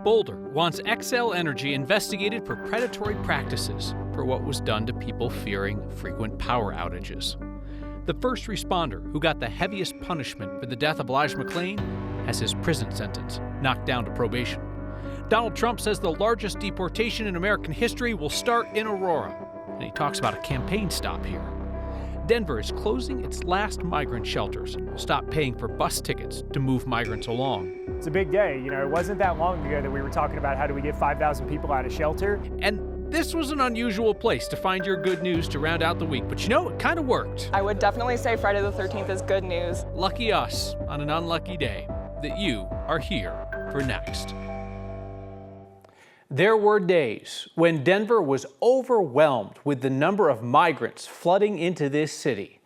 Boulder wants Xcel Energy investigated for predatory practices for what was done to people fearing frequent power outages. The first responder who got the heaviest punishment for the death of Elijah McClain has his prison sentence knocked down to probation. Donald Trump says the largest deportation in American history will start in Aurora, and he talks about a campaign stop here. Denver is closing its last migrant shelters and will stop paying for bus tickets to move migrants along. It's a big day. It wasn't that long ago that we were talking about how do we get 5,000 people out of shelter. And this was an unusual place to find your good news to round out the week, but it kind of worked. I would definitely say Friday the 13th is good news. Lucky us on an unlucky day that you are here for Next. There were days when Denver was overwhelmed with the number of migrants flooding into this city.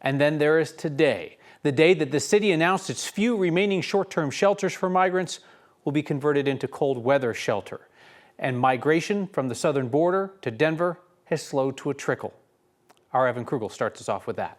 And then there is today, the day that the city announced its few remaining short-term shelters for migrants will be converted into cold weather shelter. And migration from the southern border to Denver has slowed to a trickle. Our Evan Krugel starts us off with that.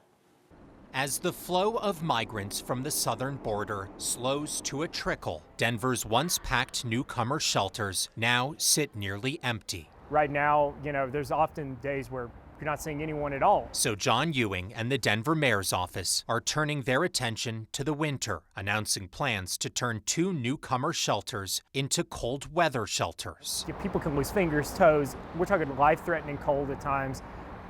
As the flow of migrants from the southern border slows to a trickle, Denver's once packed newcomer shelters now sit nearly empty. Right now, there's often days where you're not seeing anyone at all. So John Ewing and the Denver mayor's office are turning their attention to the winter, announcing plans to turn 2 newcomer shelters into cold weather shelters. People can lose fingers, toes. We're talking life-threatening cold at times.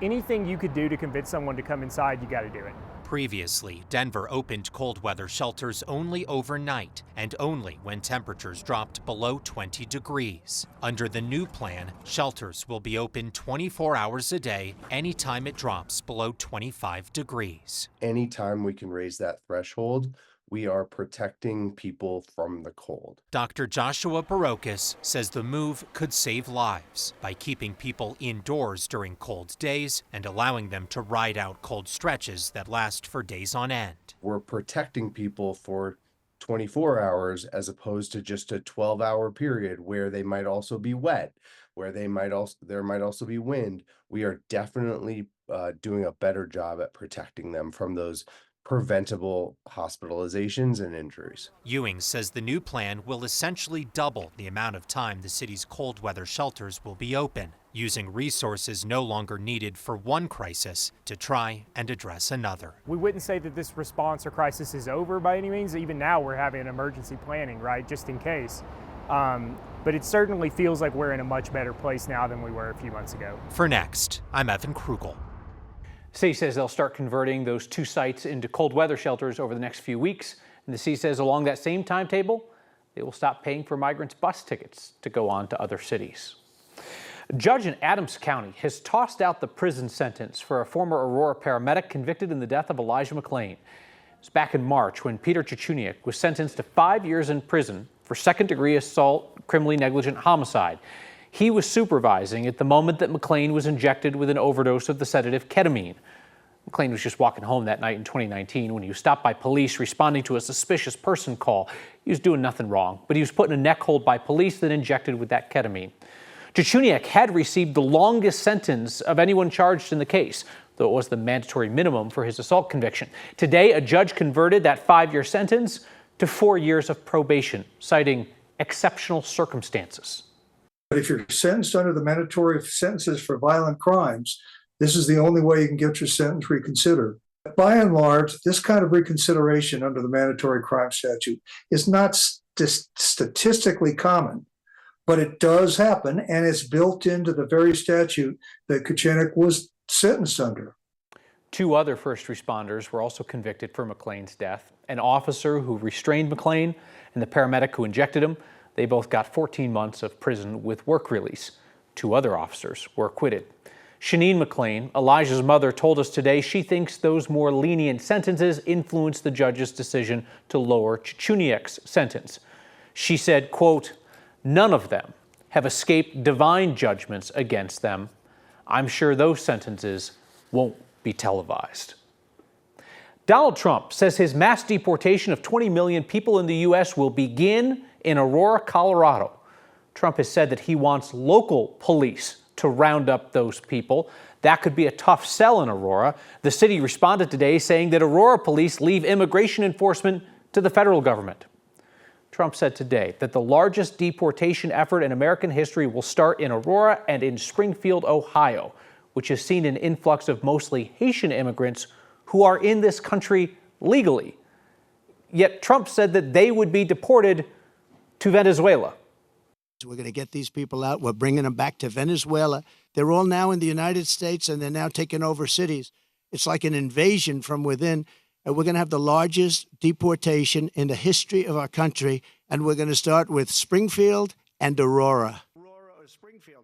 Anything you could do to convince someone to come inside, you got to do it. Previously, Denver opened cold weather shelters only overnight and only when temperatures dropped below 20 degrees. Under the new plan, shelters will be open 24 hours a day anytime it drops below 25 degrees. Anytime we can raise that threshold, we are protecting people from the cold. Dr. Joshua Barocas says the move could save lives by keeping people indoors during cold days and allowing them to ride out cold stretches that last for days on end. We're protecting people for 24 hours as opposed to just a 12-hour period where they might also be wet, where there might also be wind. We are definitely doing a better job at protecting them from those preventable hospitalizations and injuries. Ewing says the new plan will essentially double the amount of time the city's cold weather shelters will be open, using resources no longer needed for one crisis to try and address another. We wouldn't say that this response or crisis is over by any means. Even now we're having emergency planning, right, just in case. But it certainly feels like we're in a much better place now than we were a few months ago. For Next, I'm Evan Krugel. City says they'll start converting those 2 sites into cold weather shelters over the next few weeks. And the city says along that same timetable, they will stop paying for migrants' bus tickets to go on to other cities. A judge in Adams County has tossed out the prison sentence for a former Aurora paramedic convicted in the death of Elijah McClain. It was back in March when Peter Czechuniak was sentenced to 5 years in prison for second-degree assault, criminally negligent homicide. He was supervising at the moment that McClain was injected with an overdose of the sedative ketamine. McClain was just walking home that night in 2019 when he was stopped by police responding to a suspicious person call. He was doing nothing wrong, but he was put in a neck hold by police then injected with that ketamine. Czechuniak had received the longest sentence of anyone charged in the case, though it was the mandatory minimum for his assault conviction. Today, a judge converted that 5-year sentence to 4 years of probation, citing exceptional circumstances. But if you're sentenced under the mandatory sentences for violent crimes, this is the only way you can get your sentence reconsidered. By and large, this kind of reconsideration under the mandatory crime statute is not statistically common, but it does happen, and it's built into the very statute that Czechuniak was sentenced under. 2 other first responders were also convicted for McClain's death. An officer who restrained McClain and the paramedic who injected him. They both got 14 months of prison with work release. 2 other officers were acquitted. Shanine McClain, Elijah's mother, told us today she thinks those more lenient sentences influenced the judge's decision to lower Czechuniak's sentence. She said, quote, "None of them have escaped divine judgments against them. I'm sure those sentences won't be televised." Donald Trump says his mass deportation of 20 million people in the U.S. will begin in Aurora, Colorado. Trump has said that he wants local police to round up those people. That could be a tough sell in Aurora. The city responded today saying that Aurora police leave immigration enforcement to the federal government. Trump said today that the largest deportation effort in American history will start in Aurora and in Springfield, Ohio, which has seen an influx of mostly Haitian immigrants who are in this country legally. Yet Trump said that they would be deported to Venezuela. We're going to get these people out. We're bringing them back to Venezuela. They're all now in the United States, and they're now taking over cities. It's like an invasion from within. And we're going to have the largest deportation in the history of our country. And we're going to start with Springfield and Aurora.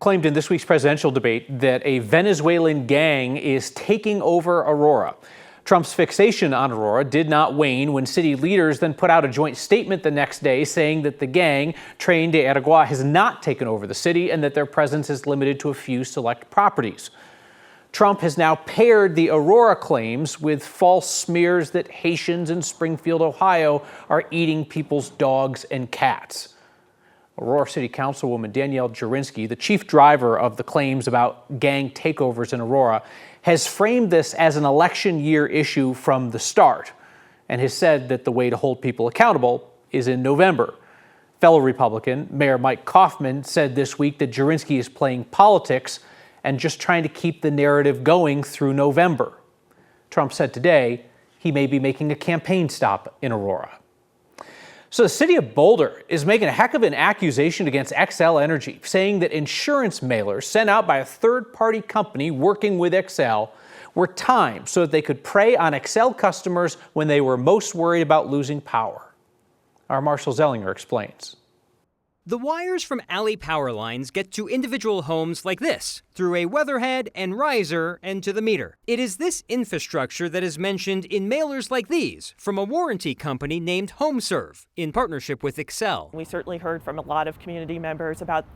Claimed in this week's presidential debate that a Venezuelan gang is taking over Aurora. Trump's fixation on Aurora did not wane when city leaders then put out a joint statement the next day saying that the gang, Tren de Aragua, has not taken over the city and that their presence is limited to a few select properties. Trump has now paired the Aurora claims with false smears that Haitians in Springfield, Ohio, are eating people's dogs and cats. Aurora City Councilwoman Danielle Jurinsky, the chief driver of the claims about gang takeovers in Aurora, has framed this as an election year issue from the start and has said that the way to hold people accountable is in November. Fellow Republican Mayor Mike Kaufman said this week that Jurinsky is playing politics and just trying to keep the narrative going through November. Trump said today he may be making a campaign stop in Aurora. So the city of Boulder is making a heck of an accusation against Xcel Energy, saying that insurance mailers sent out by a third-party company working with Xcel were timed so that they could prey on Xcel customers when they were most worried about losing power. Our Marshall Zellinger explains. The wires from alley power lines get to individual homes like this, through a weatherhead and riser and to the meter. It is this infrastructure that is mentioned in mailers like these from a warranty company named HomeServe in partnership with Xcel. We certainly heard from a lot of community members about,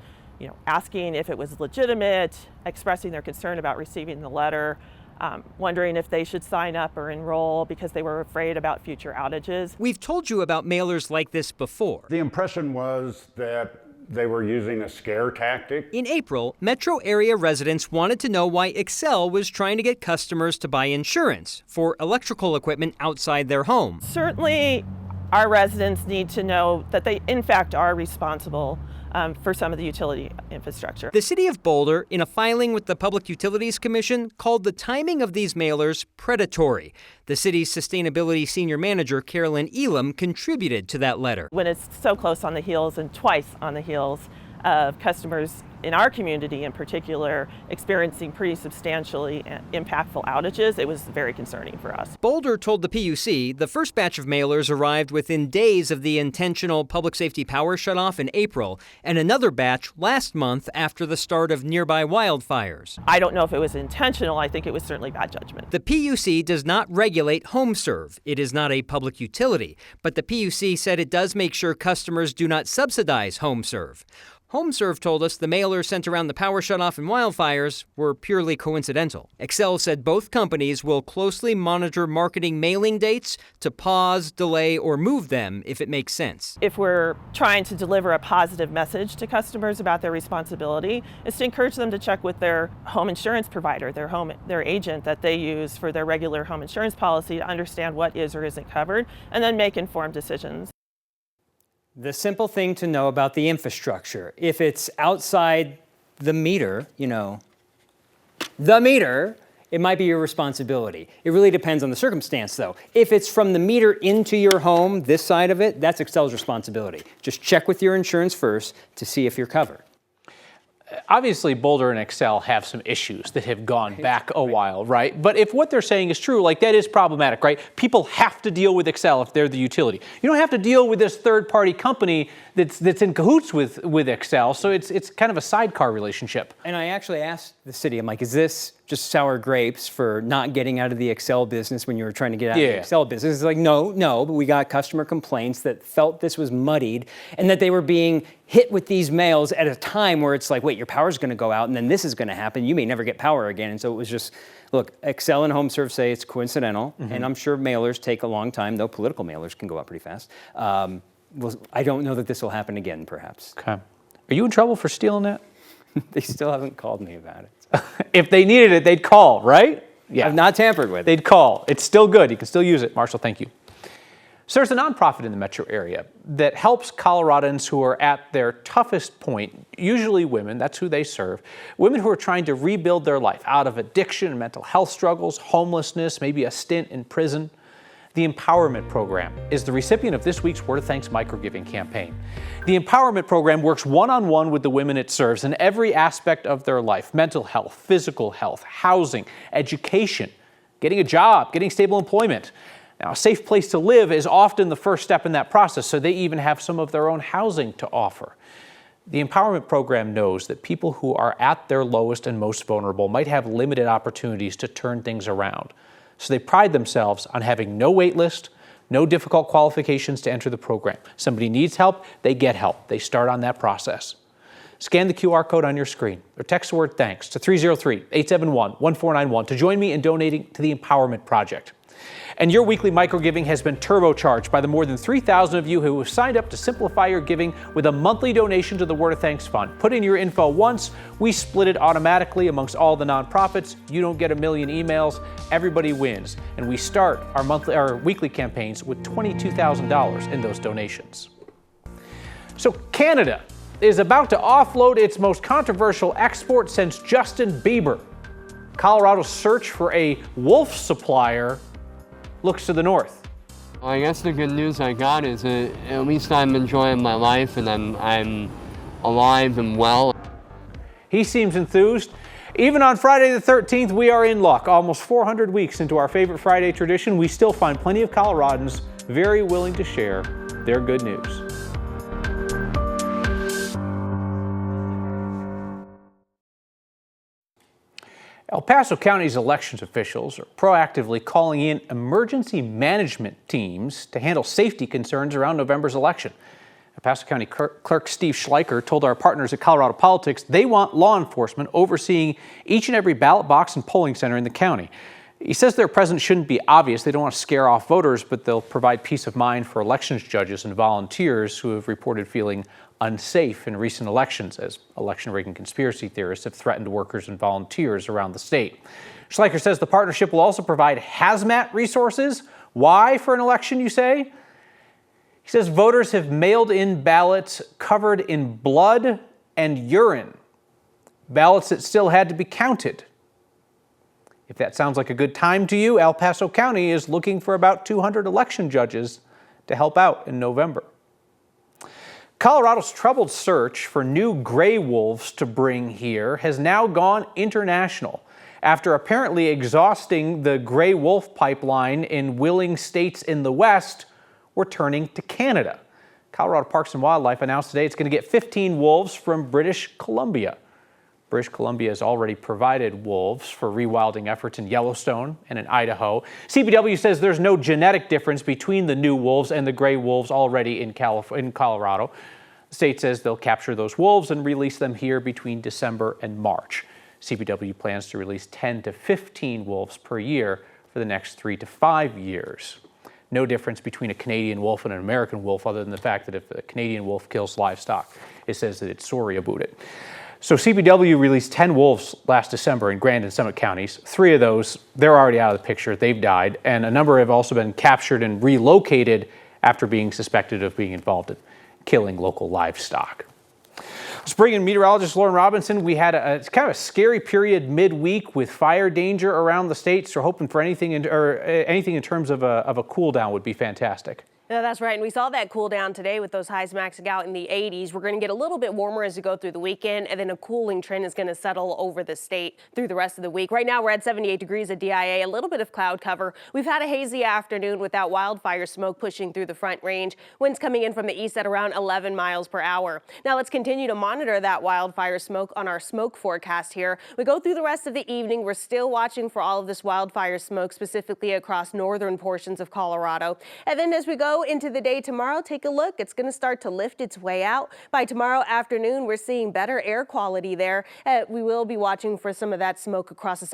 asking if it was legitimate, expressing their concern about receiving the letter, wondering if they should sign up or enroll because they were afraid about future outages. We've told you about mailers like this before. The impression was that they were using a scare tactic. In April, metro area residents wanted to know why Xcel was trying to get customers to buy insurance for electrical equipment outside their home. Certainly, our residents need to know that they, in fact, are responsible for some of the utility infrastructure. The city of Boulder, in a filing with the Public Utilities Commission, called the timing of these mailers predatory. The city's sustainability senior manager, Carolyn Elam, contributed to that letter. When it's so close on the heels and twice on the heels of customers in our community in particular experiencing pretty substantially impactful outages, it was very concerning for us. Boulder told the PUC the first batch of mailers arrived within days of the intentional public safety power shutoff in April, and another batch last month after the start of nearby wildfires. I don't know if it was intentional. I think it was certainly bad judgment. The PUC does not regulate HomeServe. It is not a public utility, but the PUC said it does make sure customers do not subsidize HomeServe. HomeServe told us the mailers sent around the power shutoff and wildfires were purely coincidental. Xcel said both companies will closely monitor marketing mailing dates to pause, delay, or move them if it makes sense. If we're trying to deliver a positive message to customers about their responsibility, is to encourage them to check with their home insurance provider, their agent that they use for their regular home insurance policy to understand what is or isn't covered, and then make informed decisions. The simple thing to know about the infrastructure, if it's outside the meter, the meter, it might be your responsibility. It really depends on the circumstance, though. If it's from the meter into your home, this side of it, that's Xcel's responsibility. Just check with your insurance first to see if you're covered. Obviously, Boulder and Xcel have some issues that have gone back a while, right? But if what they're saying is true, that is problematic, right? People have to deal with Xcel if they're the utility. You don't have to deal with this third-party company that's in cahoots with Xcel, so it's kind of a sidecar relationship. And I actually asked the city, I'm like, is this just sour grapes for not getting out of the Xcel business when you were trying to get out of the Xcel business? It's like, no, but we got customer complaints that felt this was muddied and that they were being hit with these mails at a time where it's like, wait, your power's going to go out and then this is going to happen. You may never get power again. And so it was just, look, Xcel and HomeServe say it's coincidental, and I'm sure mailers take a long time, though political mailers can go out pretty fast. I don't know that this will happen again, perhaps. Okay. Are you in trouble for stealing that? They still haven't called me about it. If they needed it, they'd call, right? Yeah. I've not tampered with it. They'd call. It's still good. You can still use it. Marshall, thank you. So there's a nonprofit in the metro area that helps Coloradans who are at their toughest point, usually women, that's who they serve, women who are trying to rebuild their life out of addiction, mental health struggles, homelessness, maybe a stint in prison. The Empowerment Program is the recipient of this week's Word of Thanks microgiving campaign. The Empowerment Program works one-on-one with the women it serves in every aspect of their life: mental health, physical health, housing, education, getting a job, getting stable employment. Now, a safe place to live is often the first step in that process, so they even have some of their own housing to offer. The Empowerment Program knows that people who are at their lowest and most vulnerable might have limited opportunities to turn things around. So they pride themselves on having no wait list, no difficult qualifications to enter the program. Somebody needs help, they get help. They start on that process. Scan the QR code on your screen or text the word THANKS to 303-871-1491 to join me in donating to the Empowerment Project. And your weekly microgiving has been turbocharged by the more than 3,000 of you who have signed up to simplify your giving with a monthly donation to the Word of Thanks Fund. Put in your info once, we split it automatically amongst all the nonprofits. You don't get a million emails, everybody wins. And we start our weekly campaigns with $22,000 in those donations. So Canada is about to offload its most controversial export since Justin Bieber. Colorado's search for a wolf supplier looks to the north. I guess the good news I got is that at least I'm enjoying my life and I'm alive and well. He seems enthused. Even on Friday the 13th, we are in luck. Almost 400 weeks into our favorite Friday tradition, we still find plenty of Coloradans very willing to share their good news. El Paso County's elections officials are proactively calling in emergency management teams to handle safety concerns around November's election. El Paso County Clerk Steve Schleicher told our partners at Colorado Politics they want law enforcement overseeing each and every ballot box and polling center in the county. He says their presence shouldn't be obvious. They don't want to scare off voters, but they'll provide peace of mind for elections judges and volunteers who have reported feeling unsafe in recent elections as election rigging conspiracy theorists have threatened workers and volunteers around the state. Schleicher says the partnership will also provide hazmat resources. Why for an election, you say? He says voters have mailed in ballots covered in blood and urine, ballots that still had to be counted. If that sounds like a good time to you, El Paso County is looking for about 200 election judges to help out in November. Colorado's troubled search for new gray wolves to bring here has now gone international after apparently exhausting the gray wolf pipeline in willing states in the West. We're turning to Canada. Colorado Parks and Wildlife announced today it's going to get 15 wolves from British Columbia. British Columbia has already provided wolves for rewilding efforts in Yellowstone and in Idaho. CPW says there's no genetic difference between the new wolves and the gray wolves already in Colorado. The state says they'll capture those wolves and release them here between December and March. CPW plans to release 10 to 15 wolves per year for the next 3 to 5 years. No difference between a Canadian wolf and an American wolf other than the fact that if a Canadian wolf kills livestock, it says that it's sorry about it. So CPW released 10 wolves last December in Grand and Summit counties. 3 of those, they're already out of the picture. They've died. And a number have also been captured and relocated after being suspected of being involved in killing local livestock. Let's bring in meteorologist Lauren Robinson. We had it's kind of a scary period midweek with fire danger around the state. So hoping for anything in terms of a cool down would be fantastic. Yeah, that's right. And we saw that cool down today with those highs maxing out in the 80s. We're going to get a little bit warmer as we go through the weekend, and then a cooling trend is going to settle over the state through the rest of the week. Right now, we're at 78 degrees at DIA, a little bit of cloud cover. We've had a hazy afternoon with that wildfire smoke pushing through the Front Range. Winds coming in from the east at around 11 miles per hour. Now, let's continue to monitor that wildfire smoke on our smoke forecast here. We go through the rest of the evening. We're still watching for all of this wildfire smoke, specifically across northern portions of Colorado. And then as we go into the day tomorrow, take a look. It's going to start to lift its way out. By tomorrow afternoon, we're seeing better air quality there. We will be watching for some of that smoke across the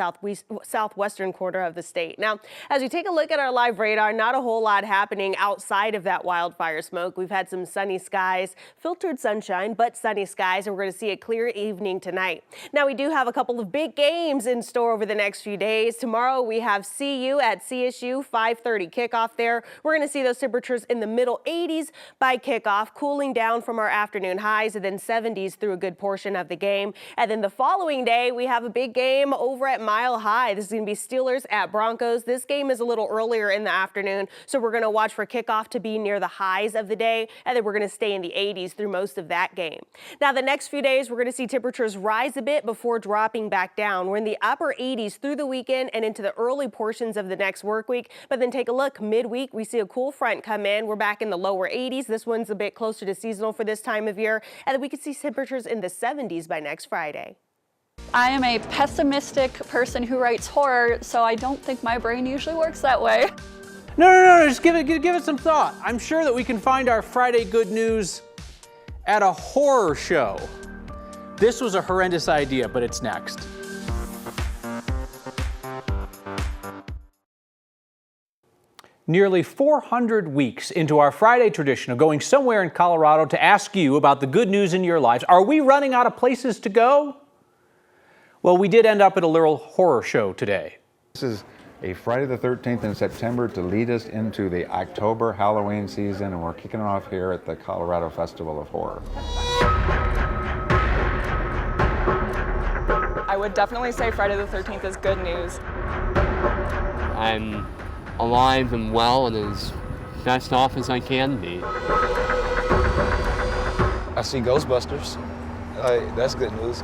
southwestern quarter of the state. Now, as we take a look at our live radar, not a whole lot happening outside of that wildfire smoke. We've had some sunny skies, filtered sunshine, but sunny skies, and we're going to see a clear evening tonight. Now, we do have a couple of big games in store over the next few days. Tomorrow, we have CU at CSU, 5:30 kickoff there. We're going to see those temperatures temperatures in the middle 80s by kickoff, cooling down from our afternoon highs and then 70s through a good portion of the game. And then the following day, we have a big game over at Mile High. This is going to be Steelers at Broncos. This game is a little earlier in the afternoon, so we're going to watch for kickoff to be near the highs of the day, and then we're going to stay in the 80s through most of that game. Now, the next few days, we're going to see temperatures rise a bit before dropping back down. We're in the upper 80s through the weekend and into the early portions of the next work week. But then take a look, midweek, we see a cool front come in. We're back in the lower 80s. This one's a bit closer to seasonal for this time of year. And then we could see temperatures in the 70s by next Friday. I am a pessimistic person who writes horror, so I don't think my brain usually works that way. No, just give it some thought. I'm sure that we can find our Friday good news at a horror show. This was a horrendous idea, but it's next. Nearly 400 weeks into our Friday tradition of going somewhere in Colorado to ask you about the good news in your lives, are we running out of places to go? Well, we did end up at a little horror show today. This is a Friday the 13th in September to lead us into the October Halloween season, and we're kicking it off here at the Colorado Festival of Horror. I would definitely say Friday the 13th is good news. I'm alive and well and as best off as I can be. I see Ghostbusters. That's good news.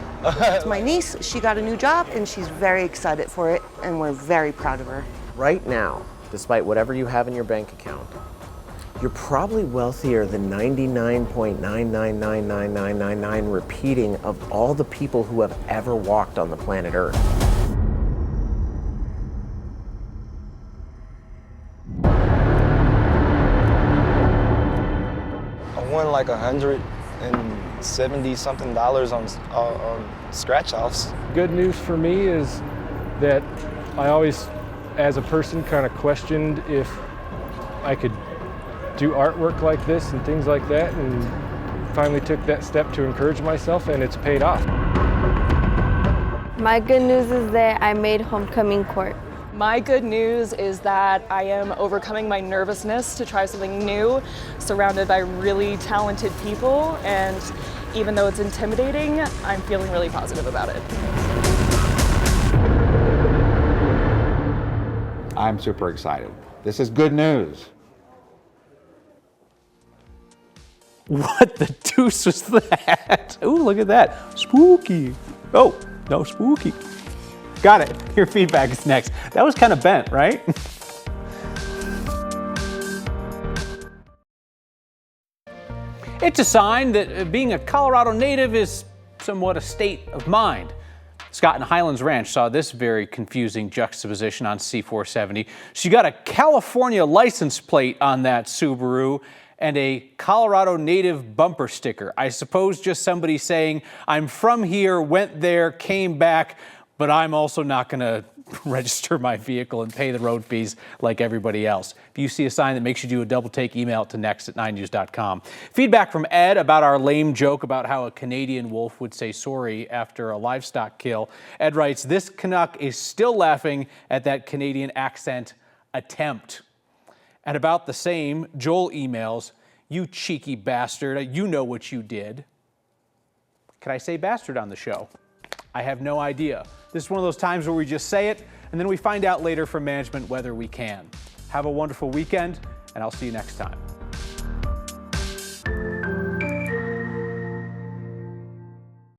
My niece, she got a new job and she's very excited for it, and we're very proud of her. Right now, despite whatever you have in your bank account, you're probably wealthier than 99.9999999 repeating of all the people who have ever walked on the planet Earth. I won like $170-something on scratch offs. Good news for me is that I always, as a person, kind of questioned if I could do artwork like this and things like that, and finally took that step to encourage myself, and it's paid off. My good news is that I made homecoming court. My good news is that I am overcoming my nervousness to try something new, surrounded by really talented people, and even though it's intimidating, I'm feeling really positive about it. I'm super excited. This is good news. What the deuce was that? Ooh, look at that. Spooky. Oh, no, spooky. Got it. Your feedback is next. That was kind of bent, right? It's a sign that being a Colorado native is somewhat a state of mind. Scott in Highlands Ranch saw this very confusing juxtaposition on C470. She got a California license plate on that Subaru and a Colorado native bumper sticker. I suppose just somebody saying, I'm from here, went there, came back, but I'm also not going to register my vehicle and pay the road fees like everybody else. If you see a sign that makes you do a double take, email it to next@9news.com. Feedback from Ed about our lame joke about how a Canadian wolf would say sorry after a livestock kill. Ed writes, this Canuck is still laughing at that Canadian accent attempt. At about the same, Joel emails, you cheeky bastard, you know what you did. Can I say bastard on the show? I have no idea. This is one of those times where we just say it, and then we find out later from management whether we can. Have a wonderful weekend, and I'll see you next time.